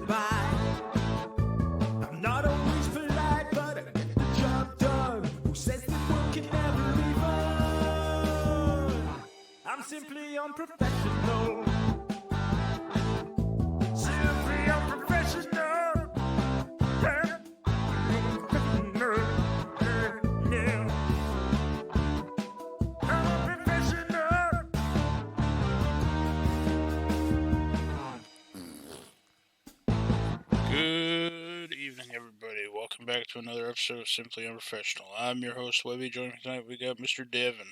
by. I'm not always polite, but I get the job done. Who says that work can never be fun? I'm simply unprofessional. Simply unprofessional. Yeah. Good evening, everybody. Welcome back to another episode of Simply Unprofessional. I'm your host, Webby. Joining me tonight, we got Mr. Devin.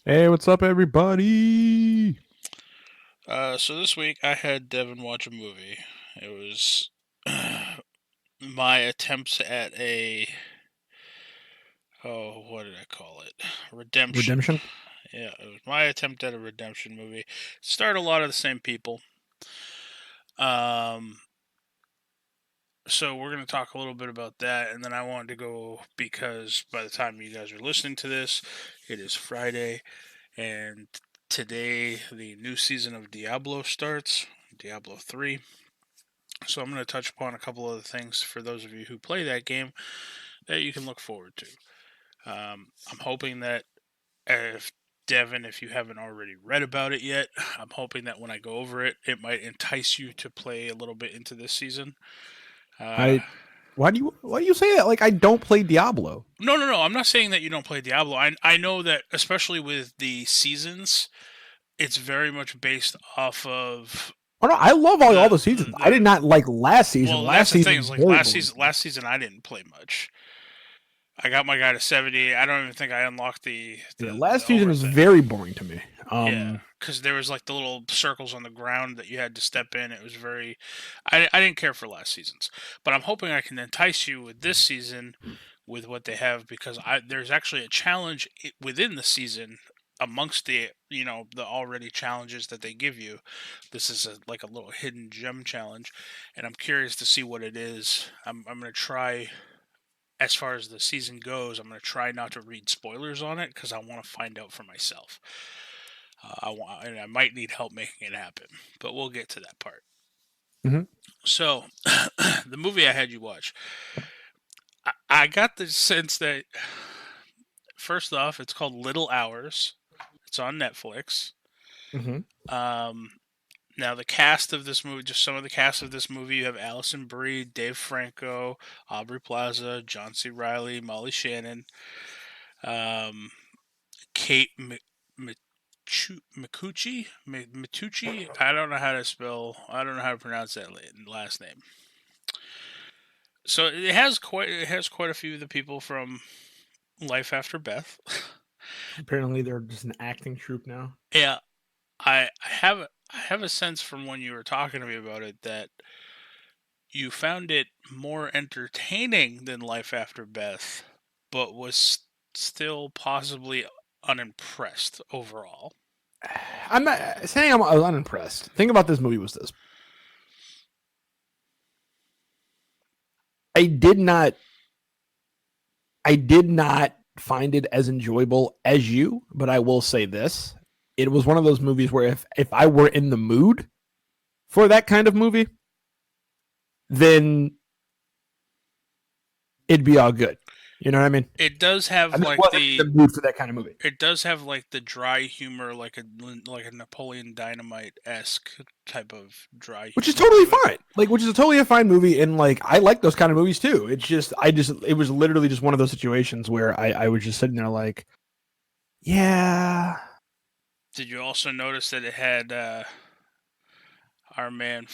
Hey, what's up, everybody? So this week, I had Devin watch a movie. It was my attempts at what did I call it? Redemption. Yeah, it was my attempt at a redemption movie. Starred a lot of the same people. So we're going to talk a little bit about that, and then I wanted to go, because by the time you guys are listening to this, it is Friday, and today the new season of Diablo starts, Diablo 3. So I'm going to touch upon a couple other things for those of you who play that game that you can look forward to. I'm hoping that if you haven't already read about it yet, I'm hoping that when I go over it, it might entice you to play a little bit into this season. Why do you say that? Like, I don't play Diablo. No. I'm not saying that you don't play Diablo. I know that, especially with the seasons, it's very much based off of. Oh no, I love all the seasons. I did not like last season. Well, last that's the season thing. Is like last season I didn't play much. I got my guy to 70. I don't even think I unlocked the last season was very boring to me. Yeah, because there was like the little circles on the ground that you had to step in. It was very. I didn't care for last season's, but I'm hoping I can entice you with this season, with what they have, because there's actually a challenge within the season amongst the the already challenges that they give you. This is like a little hidden gem challenge, and I'm curious to see what it is. I'm going to try. As far as the season goes, I'm going to try not to read spoilers on it because I want to find out for myself. I might need help making it happen, but we'll get to that part. Mm-hmm. So, the movie I had you watch, I got the sense that, first off, it's called Little Hours. It's on Netflix. Mm-hmm. Now, the cast of this movie, just some of the cast of this movie, you have Alison Brie, Dave Franco, Aubrey Plaza, John C. Reilly, Molly Shannon, Kate Micucci. I don't know how to pronounce that last name. So it has quite a few of the people from Life After Beth. Apparently, they're just an acting troupe now. Yeah, I have a sense from when you were talking to me about it that you found it more entertaining than Life After Beth, but was still possibly unimpressed overall. I'm not saying I was unimpressed. The thing about this movie was this. I did not find it as enjoyable as you, but I will say this. It was one of those movies where if I were in the mood for that kind of movie, then it'd be all good. You know what I mean? It does have like the mood for that kind of movie. It does have like the dry humor, like a Napoleon Dynamite-esque type of dry humor. Which is totally fine. Which is a totally fine movie, and I like those kind of movies too. It's just it was literally just one of those situations where I was just sitting there like, yeah. Did you also notice that it had our man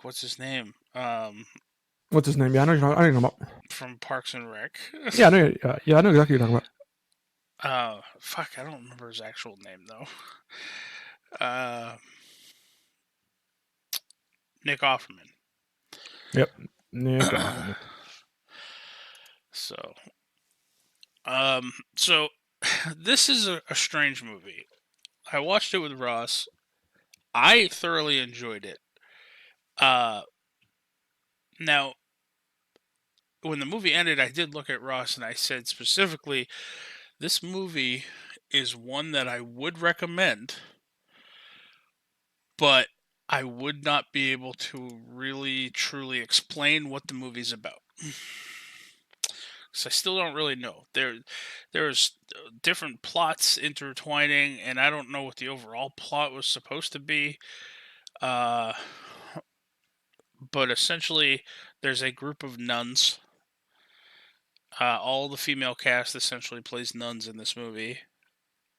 what's his name? What's his name? Yeah, I know about. From Parks and Rec. Yeah, I know exactly what you're talking about. I don't remember his actual name though. Nick Offerman. Yep, Nick Offerman. So this is a strange movie. I watched it with Ross. I thoroughly enjoyed it. Now, when the movie ended, I did look at Ross and I said specifically, this movie is one that I would recommend, but I would not be able to really truly explain what the movie's about. Because I still don't really know. There's different plots intertwining, and I don't know what the overall plot was supposed to be. Uh, but essentially, there's a group of nuns. All the female cast essentially plays nuns in this movie.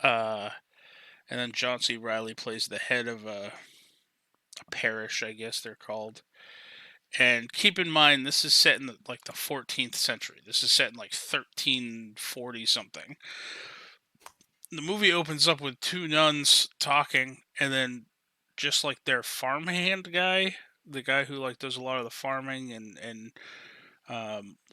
Uh, and then John C. Riley plays the head of a parish, I guess they're called. And keep in mind, this is set in the 14th century. This is set in like 1340 something. The movie opens up with two nuns talking, and then just like their farmhand guy, the guy who like does a lot of the farming and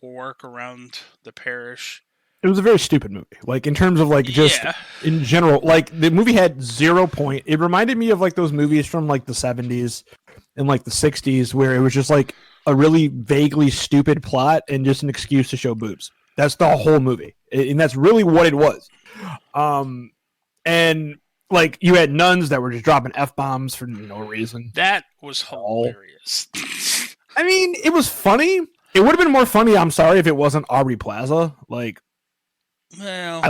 work around the parish. It was a very stupid movie. Like in terms of like just Yeah, in general, like the movie had 0 point. It reminded me of like those movies from like the 70s and like the 60s where it was just like a really vaguely stupid plot and just an excuse to show boobs. That's the whole movie. And that's really what it was. And like you had nuns that were just dropping F-bombs for no reason. that was hilarious. I mean, it was funny. It would have been more funny, I'm sorry, if it wasn't Aubrey Plaza. Like Well,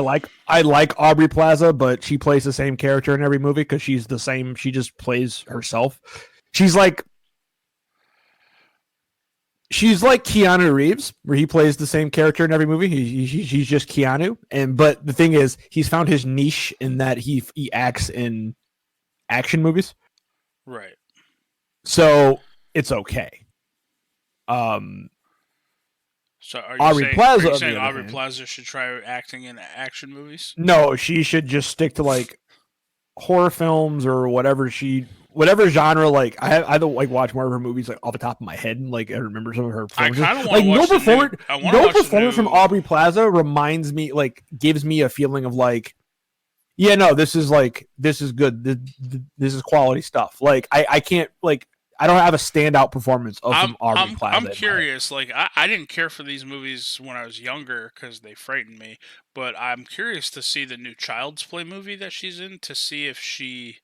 I like Aubrey Plaza, but she plays the same character in every movie because she's the same. She just plays herself. She's like Keanu Reeves, where he plays the same character in every movie. He's just Keanu, but the thing is, he's found his niche in that he acts in action movies, right. so it's okay. So are Aubrey you Plaza, saying Aubrey Plaza should try acting in action movies? No, she should just stick to like horror films or whatever genre. Like I don't like watch more of her movies like off the top of my head. Like I remember some of her I performances. kind of want Like to watch no performance from Aubrey Plaza reminds me like gives me a feeling of like, yeah, no, this is good. This is quality stuff. Like I can't like I don't have a standout performance of some Aubrey Plaza. I'm curious. Like I didn't care for these movies when I was younger because they frightened me. But I'm curious to see the new Child's Play movie that she's in to see if she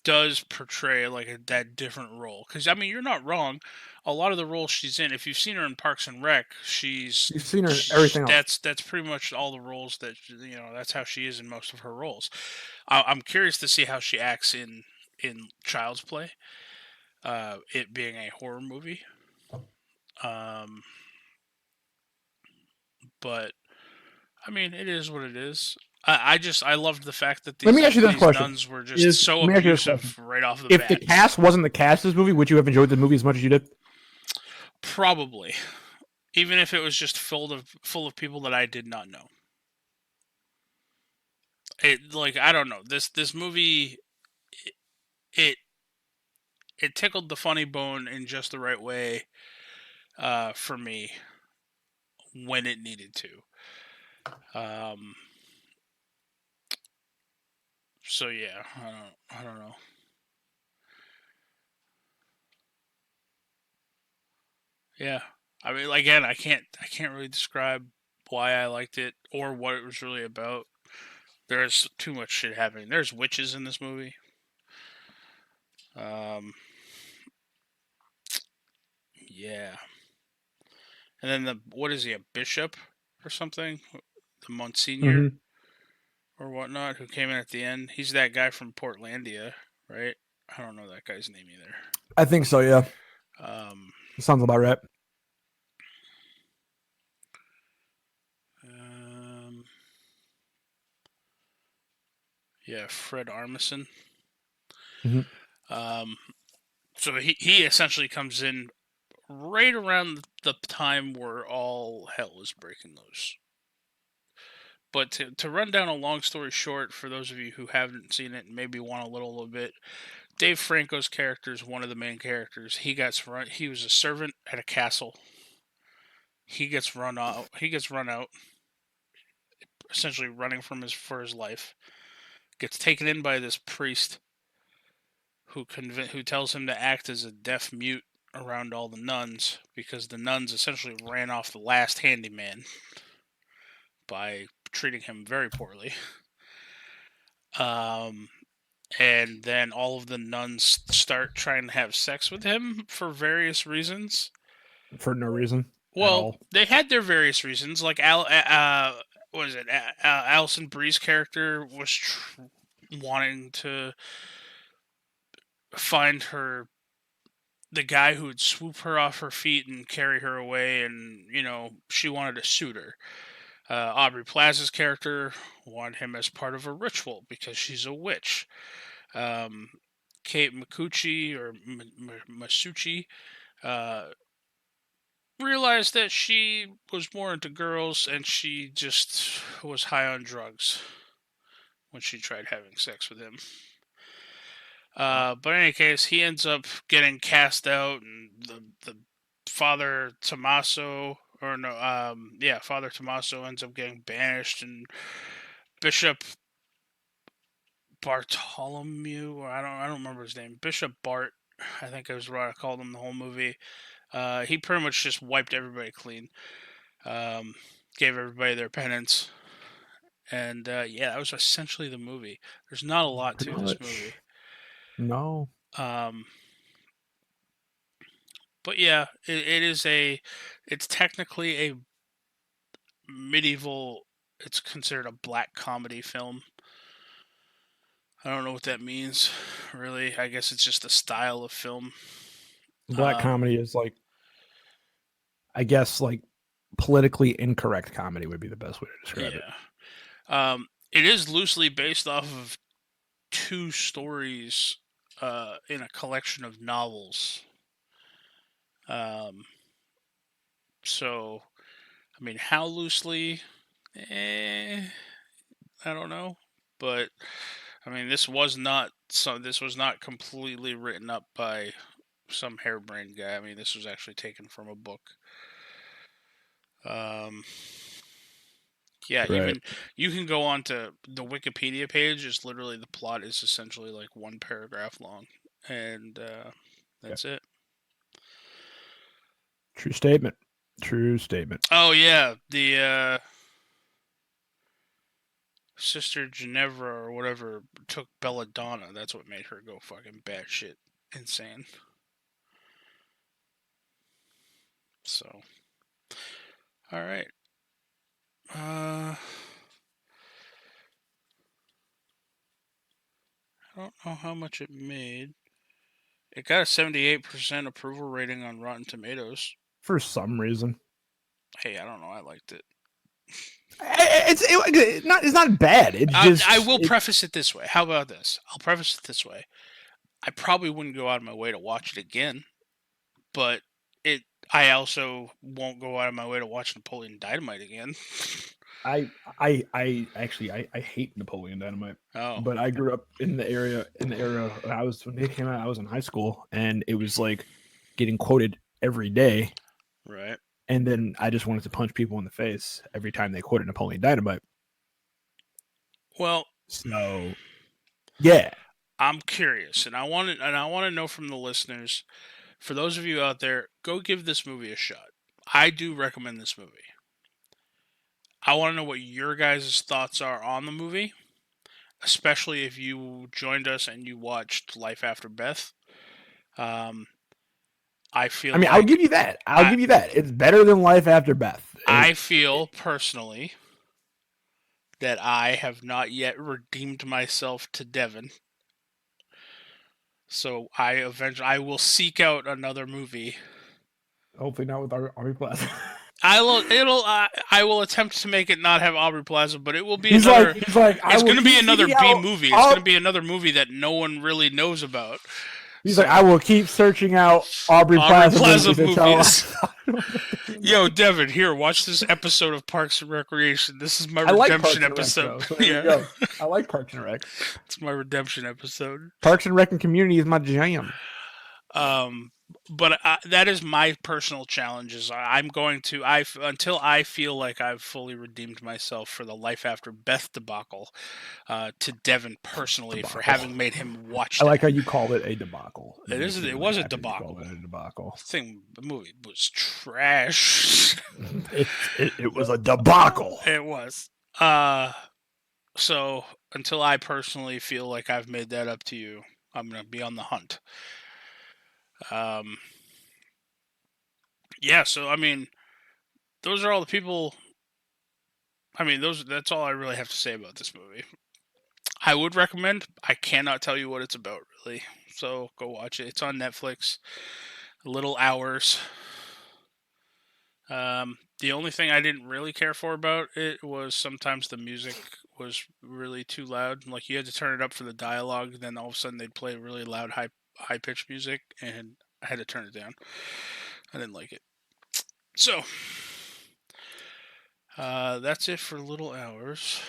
does portray like that different role. Because I mean, you're not wrong. A lot of the roles she's in, if you've seen her in Parks and Rec, You've seen her in everything else. That's pretty much all the roles that That's how she is in most of her roles. I'm curious to see how she acts in Child's Play. It being a horror movie. But I mean, it is what it is. I loved the fact that Let me ask you this these question. nuns were just so abusive right off the If bat. the cast wasn't the cast of this movie, would you have enjoyed the movie as much as you did? Probably, even if it was just full of people that I did not know. It like I don't know this movie. It it tickled the funny bone in just the right way, for me when it needed to. So yeah, I don't know. Yeah, I mean, again, I can't really describe why I liked it or what it was really about. There's too much shit happening. There's witches in this movie. Yeah, and then what is he, a bishop or something? The Monsignor or whatnot who came in at the end. He's that guy from Portlandia, right? I don't know that guy's name either. I think so. Yeah. Sounds about right. Yeah, Fred Armisen. Mm-hmm. So he essentially comes in right around the time where all hell is breaking loose. But to run down a long story short, for those of you who haven't seen it and maybe want a little bit, Dave Franco's character is one of the main characters. He was a servant at a castle. He gets run out. Essentially running for his life. Gets taken in by this priest who tells him to act as a deaf mute around all the nuns because the nuns essentially ran off the last handyman by treating him very poorly. and then all of the nuns start trying to have sex with him for various reasons. For no reason at Well, all. they had their various reasons. Like what is it? Alison Brie's character was wanting to find the guy who would swoop her off her feet and carry her away, and she wanted to suit her. Aubrey Plaza's character wanted him as part of a ritual because she's a witch. Um, Kate Micucci or Masucci realized that she was more into girls, and she just was high on drugs when she tried having sex with him. But in any case, he ends up getting cast out, and the Father Tommaso, or no, Father Tommaso ends up getting banished, and Bishop Bartholomew, or I don't remember his name, Bishop Bart, I think is what I called him the whole movie. He pretty much just wiped everybody clean, gave everybody their penance, and that was essentially the movie. There's not a lot to this movie. No. But yeah, it's technically a medieval, it's considered a black comedy film. I don't know what that means, really. I guess it's just a style of film. Black comedy is like, I guess, like politically incorrect comedy would be the best way to describe it. It is loosely based off of two stories in a collection of novels. So, I mean, how loosely? I don't know, but I mean, this was not completely written up by some harebrained guy. I mean, this was actually taken from a book. Right. Even you can go on to the Wikipedia page. Is literally the plot is essentially like one paragraph long, and that's it. True statement. True statement. Oh yeah, the Sister Ginevra or whatever took belladonna. That's what made her go fucking batshit insane. So, all right. I don't know how much it made. It got a 78% approval rating on Rotten Tomatoes. For some reason. Hey, I don't know. I liked it. It's not bad. It's just. I will preface it this way. How about this? I'll preface it this way. I probably wouldn't go out of my way to watch it again, but I also won't go out of my way to watch Napoleon Dynamite again. I hate Napoleon Dynamite. Oh, but I grew up in the era when they came out. I was in high school, and it was like getting quoted every day. Right. And then I just wanted to punch people in the face every time they quoted Napoleon Dynamite. Well, so yeah, I'm curious, and I want to know from the listeners. For those of you out there, go give this movie a shot. I do recommend this movie. I want to know what your guys' thoughts are on the movie, especially if you joined us and you watched Life After Beth. I'll give you that. I'll give you that. It's better than Life After Beth. I feel personally that I have not yet redeemed myself to Devin. So I will seek out another movie. Hopefully not with Aubrey Plaza. I will attempt to make it not have Aubrey Plaza, but it will be it's going to be another B movie. It's going to be another movie that no one really knows about. He's like, I will keep searching out Aubrey Plaza movies. Yo, Devin, here, watch this episode of Parks and Recreation. This is my redemption episode. I like Parks and Rec. It's my redemption episode. Parks and Rec and Community is my jam. But that is my personal challenge. Is I'm going to until I feel like I've fully redeemed myself for the Life After Beth debacle, to Devin personally for having made him watch. I like how you called it a debacle. It was a debacle. The movie was trash. It was a debacle. It was. So until I personally feel like I've made that up to you, I'm gonna be on the hunt. Um, yeah. So I mean, those are all the people. I mean, those. That's all I really have to say about this movie. I would recommend. I cannot tell you what it's about, really. So go watch it. It's on Netflix. Little Hours. The only thing I didn't really care for about it was sometimes the music was really too loud. Like you had to turn it up for the dialogue, then all of a sudden they'd play really loud, high pitched music, and I had to turn it down. I didn't like it. So that's it for Little Hours.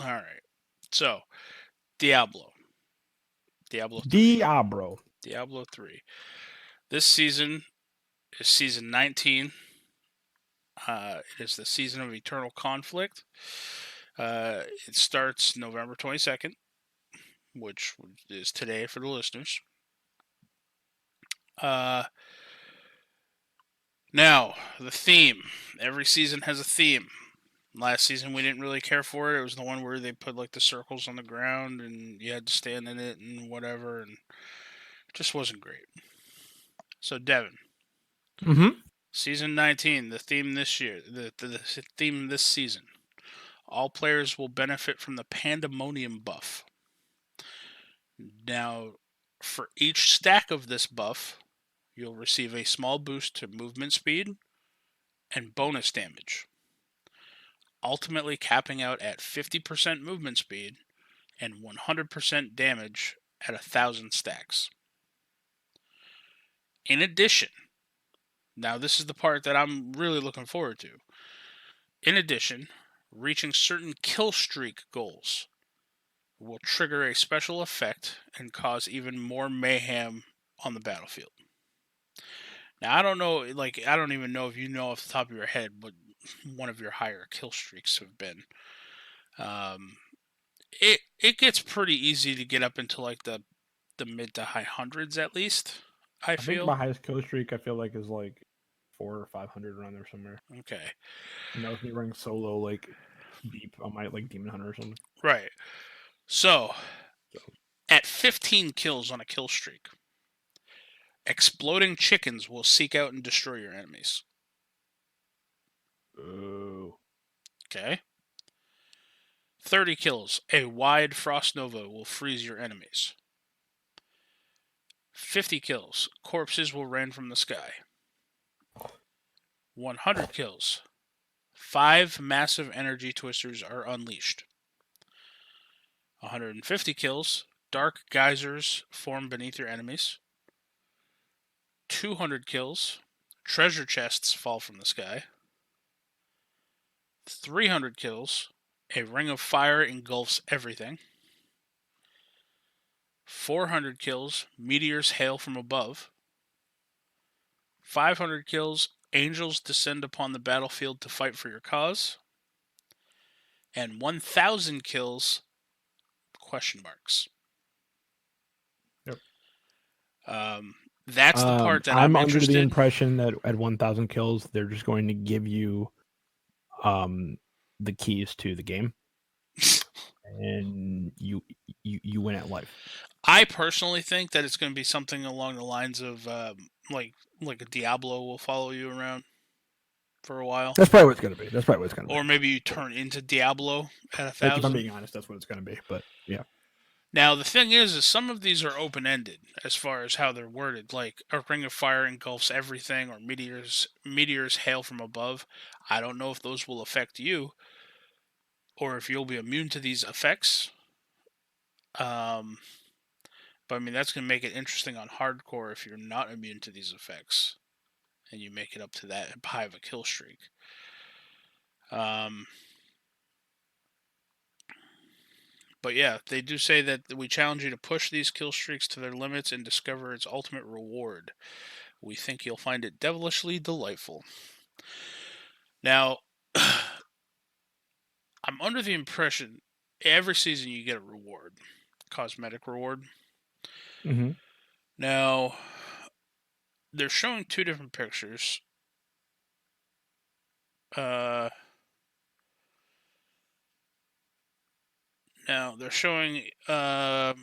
All right. So Diablo, Diablo three, Diablo. Diablo 3. This season is season 19. It is the season of eternal conflict. It starts November 22nd, which is today for the listeners. Uh, Now, the theme. Every season has a theme. Last season we didn't really care for it. It was the one where they put like the circles on the ground and you had to stand in it and whatever, and it just wasn't great. So, Devin, Mm-hmm. season 19, the theme this year, the theme this season. All players will benefit from the Pandemonium buff. Now, for each stack of this buff, you'll receive a small boost to movement speed and bonus damage, ultimately capping out at 50% movement speed and 100% damage at 1,000 stacks. In addition, now this is the part that I'm really looking forward to. In addition, reaching certain kill streak goals will trigger a special effect and cause even more mayhem on the battlefield. Now, I don't know, like, I don't even know if you know off the top of your head what one of your higher kill streaks have been. Um, it gets pretty easy to get up into like the mid to high hundreds at least. I I think feel. my highest kill streak I feel like is like 400 or 500 around there somewhere. Okay, And that was me running solo like deep on my like demon hunter or something. right. So So at 15 kills on a kill streak, exploding chickens will seek out and destroy your enemies. oh. Okay. 30 kills, a wide frost nova will freeze your enemies. 50 kills, corpses will rain from the sky. 100 kills, 5 massive energy twisters are unleashed. 150 kills, dark geysers form beneath your enemies. 200 kills, treasure chests fall from the sky. 300 kills, a ring of fire engulfs everything. 400 kills, meteors hail from above. 500 kills, angels descend upon the battlefield to fight for your cause. And 1,000 kills, question marks. Yep. That's the part that I'm I'm under the interested. impression that at 1,000 kills, they're just going to give you the keys to the game, and you win at life. I personally think that it's going to be something along the lines of like a Diablo will follow you around for a while, That's probably what it's going to be. That's probably what it's going to be. or maybe you turn into Diablo at Like, if I'm 1,000. being honest, that's what it's going to be. But yeah, Now the thing is some of these are open ended as far as how they're worded. Like a ring of fire engulfs everything, or meteors hail from above. I don't know if those will affect you, or if you'll be immune to these effects. Um, but I mean that's going to make it interesting on hardcore if you're not immune to these effects, and you make it up to that high of a kill streak. But yeah, they do say that we challenge you to push these kill streaks to their limits and discover its ultimate reward. We think you'll find it devilishly delightful. Now, I'm under the impression every season you get a reward, cosmetic reward. mm-hmm. Now, they're showing two different pictures. Now they're showing 2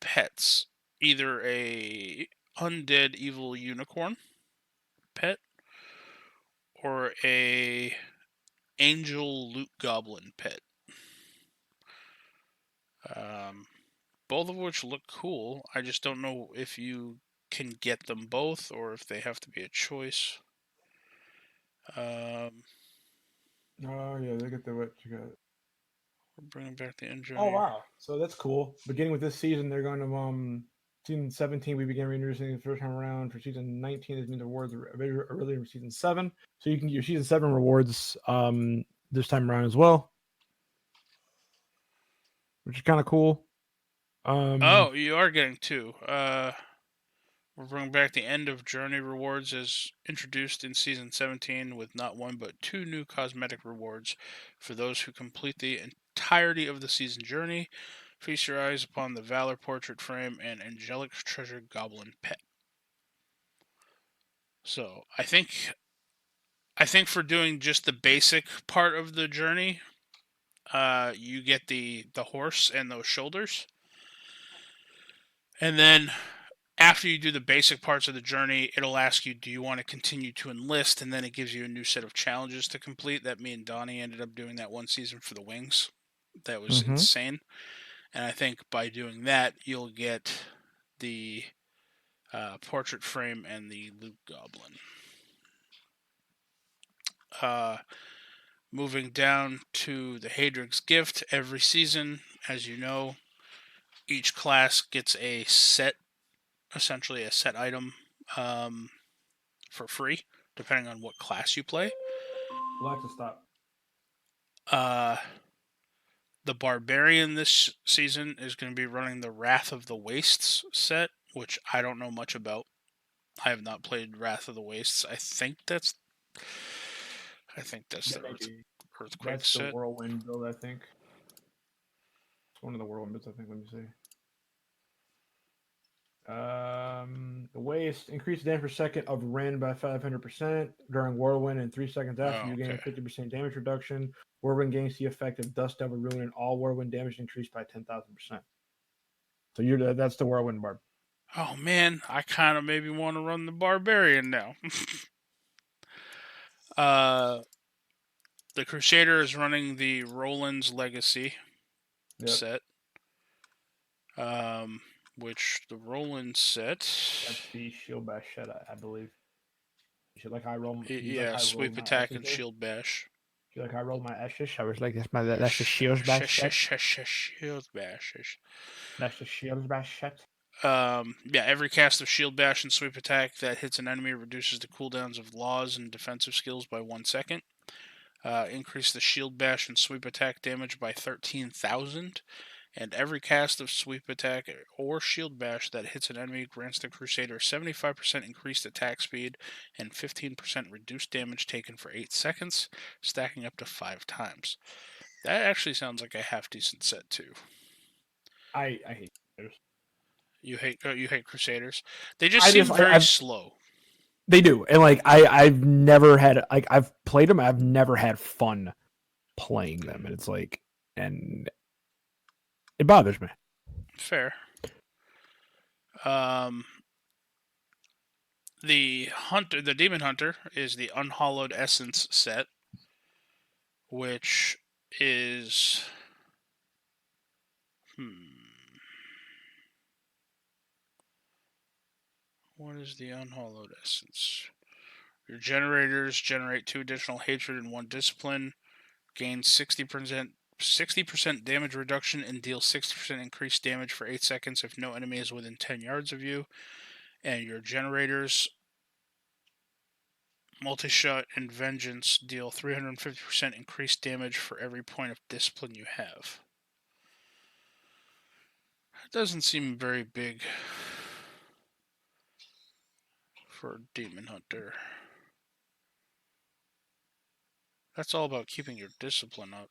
pets, either a undead evil unicorn pet or a angel loot goblin pet. Both of which look cool. I just don't know if you can get them both or if they have to be a choice. Oh yeah, they get the what you got. We're bringing back the engine. Oh wow, so that's cool. Beginning with this season, they're going to season 17. We began reintroducing the first time around. For season 19, this means the rewards are earlier for season 7, so you can get your season 7 rewards this time around as well, which is kind of cool. Oh, you are getting 2. We're bringing back the end of journey rewards as introduced in season 17 with not 1 but 2 new cosmetic rewards for those who complete the entirety of the season journey. Feast your eyes upon the Valor portrait frame and angelic treasure goblin pet. So I think for doing just the basic part of the journey, you get the horse and those shoulders, and then after you do the basic parts of the journey, it'll ask you, do you want to continue to enlist? And then it gives you a new set of challenges to complete. That me and Donnie ended up doing that one season for the wings. That was insane. And I think by doing that, you'll get the portrait frame and the loot goblin. Moving down to the Hadrig's Gift, every season, as you know, each class gets a set, essentially a set item for free, depending on what class you play. Alexa, stop. The Barbarian this season is going to be running the Wrath of the Wastes set, which I don't know much about. I have not played Wrath of the Wastes. I think that's the Earthquake That's set. the Whirlwind build, I think. It's one of the Whirlwind builds, I think. Let me see. The waste increased damage per second of Ren by 500% during Whirlwind, and 3 seconds after you gain a 50% damage reduction. Whirlwind gains the effect of Dust Devil Ruin, and all Whirlwind damage increased by 10,000%. So that's the Whirlwind Barb. Oh man, I kind of maybe want to run the Barbarian now. The Crusader is running the Roland's Legacy set. Which the Roland set. That's the Shield Bash set, I believe. Like I roll. Yeah, Sweep Attack and Shield Bash. Like I rolled my ashes. I was like, that's the Shield Bash set. Shield Bash. That's the Shield Bash set. Yeah, every cast of Shield Bash and Sweep Attack that hits an enemy reduces the cooldowns of laws and defensive skills by 1 second. Increase the Shield Bash and Sweep Attack damage by 13,000. And every cast of Sweep Attack or Shield Bash that hits an enemy grants the Crusader 75% increased attack speed and 15% reduced damage taken for 8 seconds, stacking up to 5 times. That actually sounds like a half-decent set, too. I hate Crusaders. You hate Crusaders? They just seem very slow. They do. And, like, I've never had... Like, I've played them. I've never had fun playing them. And it's like... And... It bothers me. Fair. The Demon Hunter is the Unhallowed Essence set, which is what is the Unhallowed Essence? Your generators generate 2 additional hatred and 1 discipline, gain 60% damage reduction, and deal 60% increased damage for 8 seconds if no enemy is within 10 yards of you. And your generators, Multi-Shot and Vengeance, deal 350% increased damage for every point of discipline you have. It doesn't seem very big for Demon Hunter. That's all about keeping your discipline up.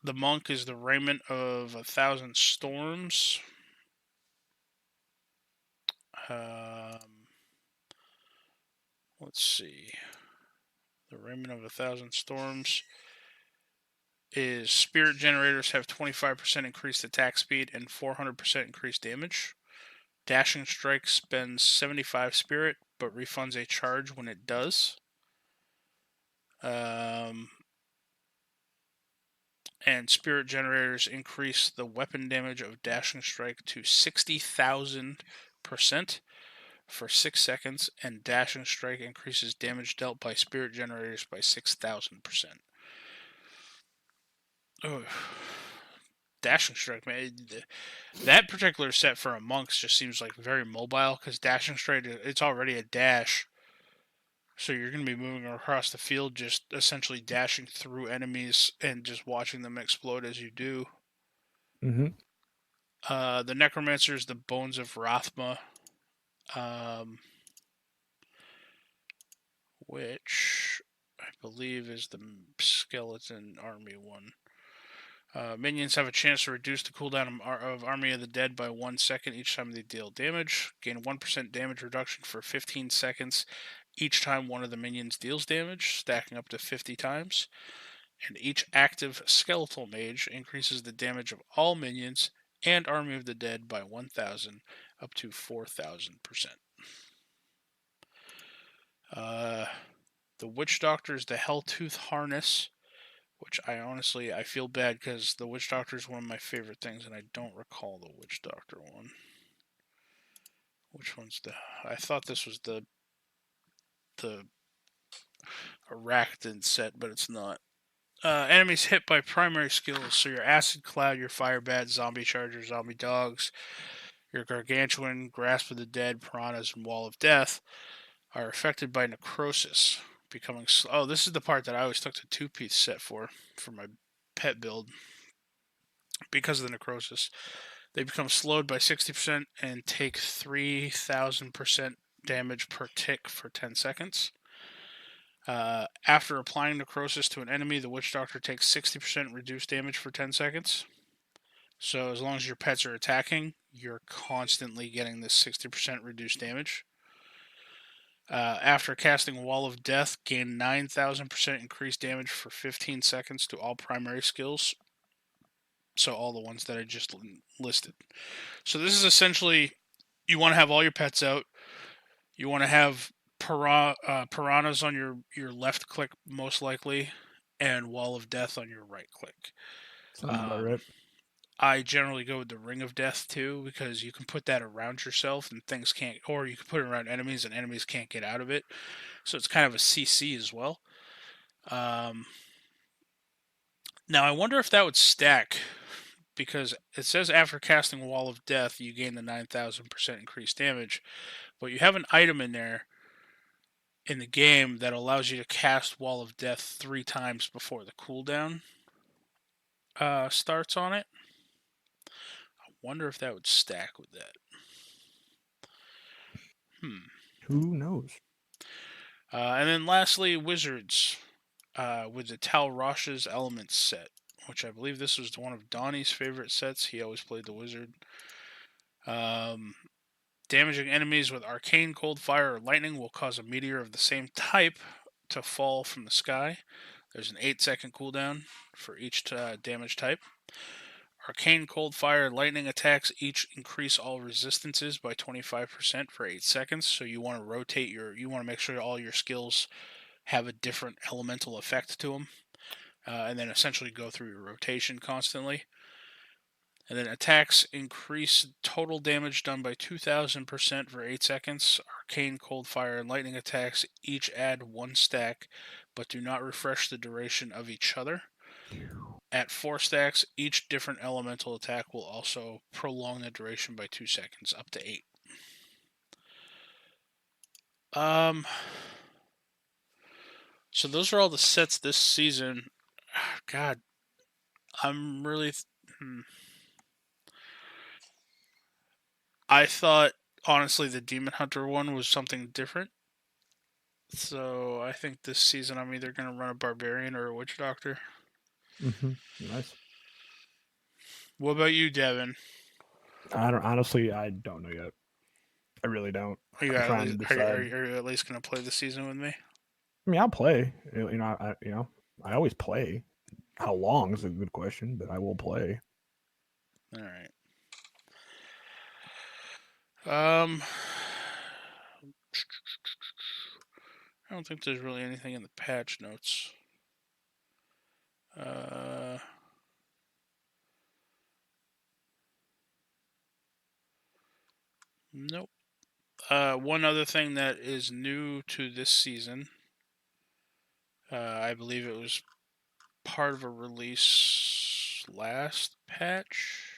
The Monk is the Raiment of 1,000 Storms. Let's see. The Raiment of 1,000 Storms is Spirit Generators have 25% increased attack speed and 400% increased damage. Dashing Strike spends 75 Spirit, but refunds a charge when it does. And Spirit Generators increase the weapon damage of Dashing Strike to 60,000% for 6 seconds, and Dashing Strike increases damage dealt by Spirit Generators by 6,000%. Oh, Dashing Strike, man. That particular set for a monks just seems like very mobile because Dashing Strike, it's already a dash. So you're going to be moving across the field, just essentially dashing through enemies and just watching them explode as you do. Mm-hmm. The Necromancer is the Bones of Rathma, which I believe is the Skeleton Army one. Minions have a chance to reduce the cooldown of Army of the Dead by 1 second each time they deal damage. Gain 1% damage reduction for 15 seconds each time one of the minions deals damage, stacking up to 50 times. And each active skeletal mage increases the damage of all minions and Army of the Dead by 1,000 up to 4,000%. The Witch Doctor is the Helltooth Harness, which I feel bad because the Witch Doctor is one of my favorite things, and I don't recall the Witch Doctor one. Which one's the? I thought this was the Arachnid set, but it's not. Enemies hit by primary skills, so your Acid Cloud, your Fire Bat, Zombie Charger, Zombie Dogs, your Gargantuan, Grasp of the Dead, Piranhas, and Wall of Death, are affected by necrosis, becoming. Oh, this is the part that I always took the two-piece set for my pet build. Because of the necrosis, they become slowed by 60% and take 3,000% damage per tick for 10 seconds. After applying necrosis to an enemy, the Witch Doctor takes 60% reduced damage for 10 seconds. So as long as your pets are attacking, you're constantly getting this 60% reduced damage. After casting Wall of Death, gain 9,000% increased damage for 15 seconds to all primary skills. So all the ones that I just listed. So this is essentially, you want to have all your pets out. You want to have piranhas on your left click, most likely, and Wall of Death on your right click. Sounds about right. I generally go with the Ring of Death too, because you can put that around yourself and things can't, or you can put it around enemies and enemies can't get out of it. So it's kind of a CC as well. Now I wonder if that would stack, because it says after casting Wall of Death, you gain the 9,000% increased damage, but you have an item in there in the game that allows you to cast Wall of Death 3 times before the cooldown starts on it. I wonder if that would stack with that. Who knows? And then lastly, Wizards with the Tal Rasha's Elements set, which I believe this was one of Donnie's favorite sets. He always played the Wizard. Damaging enemies with Arcane, Cold Fire, or Lightning will cause a meteor of the same type to fall from the sky. There's an 8-second cooldown for each damage type. Arcane, Cold Fire, Lightning attacks each increase all resistances by 25% for 8 seconds. So you want to rotate you want to make sure all your skills have a different elemental effect to them. And then essentially go through your rotation constantly. And then attacks increase total damage done by 2,000% for 8 seconds. Arcane, Cold Fire, and Lightning attacks each add 1 stack, but do not refresh the duration of each other. At 4 stacks, each different elemental attack will also prolong the duration by 2 seconds, up to 8. So those are all the sets this season. God, I'm really... I thought, honestly, the Demon Hunter one was something different. So I think this season I'm either going to run a Barbarian or a Witch Doctor. Nice. What about you, Devin? I don't know yet. I really don't. Are you at least going to play the season with me? I mean, I'll play. I always play. How long is a good question, but I will play. All right. I don't think there's really anything in the patch notes. Nope. One other thing that is new to this season, I believe it was part of a release last patch.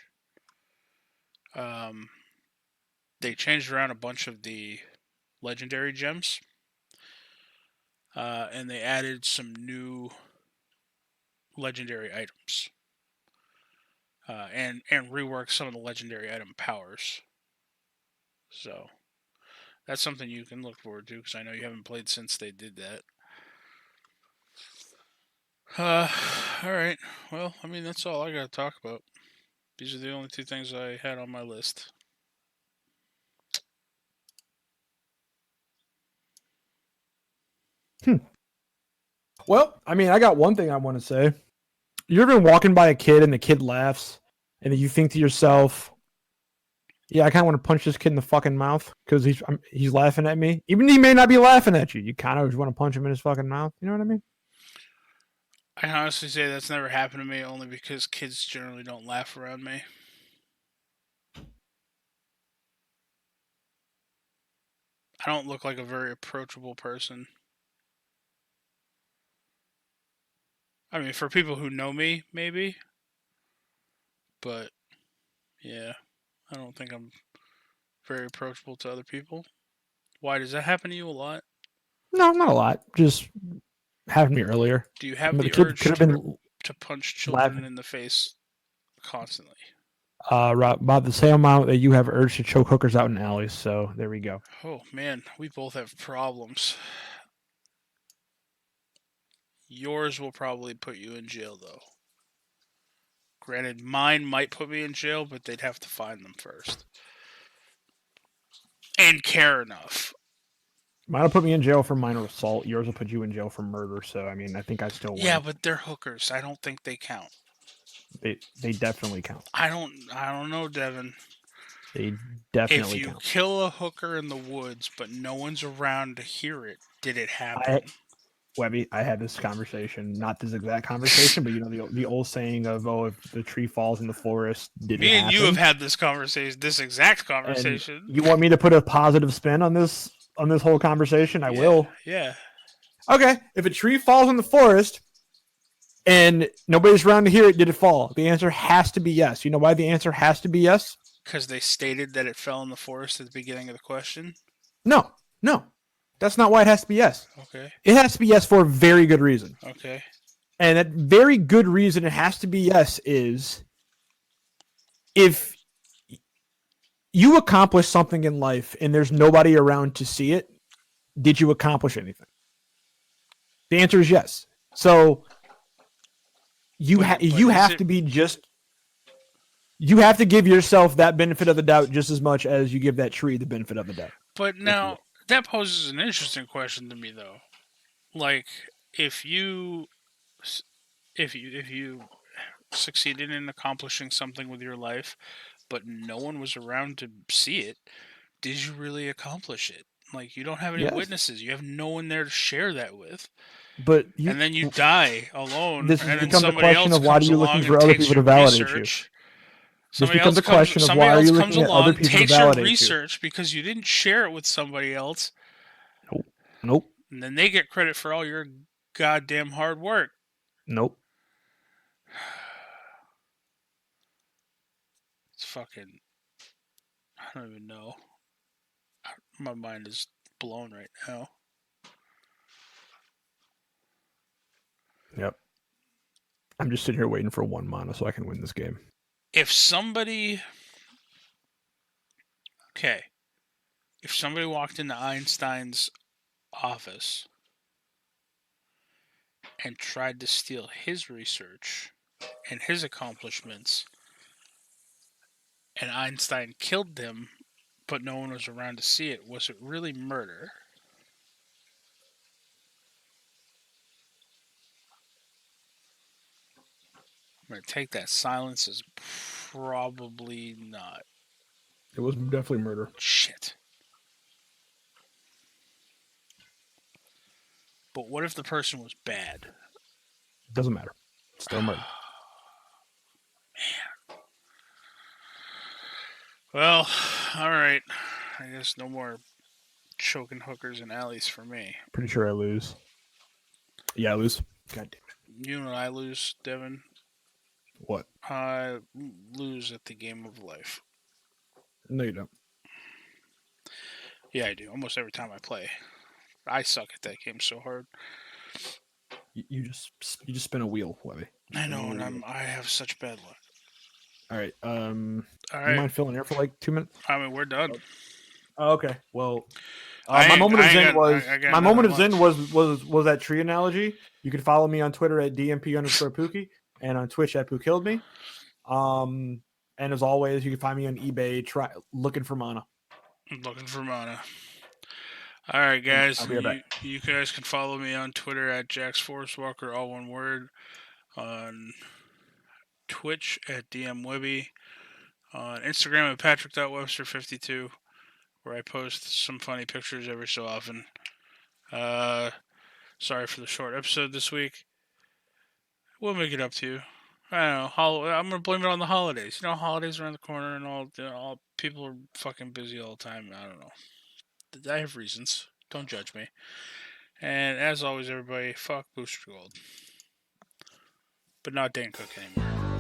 They changed around a bunch of the legendary gems, and they added some new legendary items, and reworked some of the legendary item powers. So that's something you can look forward to because I know you haven't played since they did that. All right. Well, I mean that's all I got to talk about. These are the only two things I had on my list. Well, I mean, I got one thing I want to say. You ever been walking by a kid and the kid laughs, and then you think to yourself, "Yeah, I kind of want to punch this kid in the fucking mouth because he's laughing at me. Even he may not be laughing at you. You kind of just want to punch him in his fucking mouth. You know what I mean?" I can honestly say that's never happened to me, only because kids generally don't laugh around me. I don't look like a very approachable person. I mean, for people who know me, maybe. But, yeah, I don't think I'm very approachable to other people. Why, does that happen to you a lot? No, not a lot. Just happened to me earlier. Do you have But the the kid urge could have been to punch children laughing. in the face constantly? About the same amount that you have urge to choke hookers out in alleys. So there we go. Oh, man, we both have problems. Yours will probably put you in jail, though. Granted, mine might put me in jail, but they'd have to find them first. And care enough. Mine will put me in jail for minor assault. Yours will put you in jail for murder. So I mean, I think I still win. Yeah, but they're hookers. I don't think they count. They definitely count. I don't know, Devin. They If definitely you count. kill a hooker in the woods, but no one's around to hear it, did it happen? Webby, I had this conversation, not this exact conversation, but you know the old saying of, "Oh, if the tree falls in the forest, did Me it and happen?" you have had this conversation, this exact And conversation. you want me to put a positive spin on this whole conversation? I will. Yeah. Okay, if a tree falls in the forest and nobody's around to hear it, did it fall? The answer has to be yes. You know why the answer has to be yes? Because they stated that it fell in the forest at the beginning of the question. No. That's not why it has to be yes. Okay. It has to be yes for a very good reason. Okay. And that very good reason it has to be yes is if you accomplish something in life and there's nobody around to see it, did you accomplish anything? The answer is yes. So you have to be just, you have to give yourself that benefit of the doubt just as much as you give that tree the benefit of the doubt. But now that poses an interesting question to me, though. Like, if you succeeded in accomplishing something with your life, but no one was around to see it, did you really accomplish it? Like, you don't have any Yes. witnesses. You have no one there to share that with. But And then you die alone, this and then becomes a somebody question else of why comes are you along looking for and other takes people to your validate you? research. This becomes a question of why are you looking at other people to takes your validate you? research because you didn't share it with somebody else, Nope. and then they get credit for all your goddamn hard work. Nope. It's fucking... I don't even know. My mind is blown right now. Yep. I'm just sitting here waiting for one mana so I can win this game. If somebody... Okay. If somebody walked into Einstein's office and tried to steal his research and his accomplishments, and Einstein killed them, but no one was around to see it, was it really murder? I'm gonna take that silence as probably not. It was definitely murder. Shit. But what if the person was bad? Doesn't matter. Still murder. Well, all right. I guess no more choking hookers and alleys for me. Pretty sure I lose. Yeah, I lose. God damn it. You know I lose, Devin. What? I lose at the game of life. No, you don't. Yeah, I do. Almost every time I play. I suck at that game so hard. You just spin a wheel, Webby. I know, and I have such bad luck. All right. All You right. mind filling here for like 2 minutes? I mean, we're done. Oh, okay. Well, I my ain't- moment I of ain't zen got- was I got my moment of nothing zen was that tree analogy. You can follow me on Twitter at dmp_pookie and on Twitch at pookilledme. And as always, you can find me on eBay looking for mana. I'm looking for mana. All right, guys. I'll be right back. You guys can follow me on Twitter at JaxForestWalker, all one word. On Twitch at DMWebby. On Instagram at Patrick.Webster52, where I post some funny pictures every so often. Sorry for the short episode this week. We'll make it up to you. I don't know. I'm gonna blame it on the holidays. You know, holidays around the corner and all people are fucking busy all the time. I don't know. I have reasons. Don't judge me. And as always, everybody, fuck Booster Gold. But not Dan Cook anymore.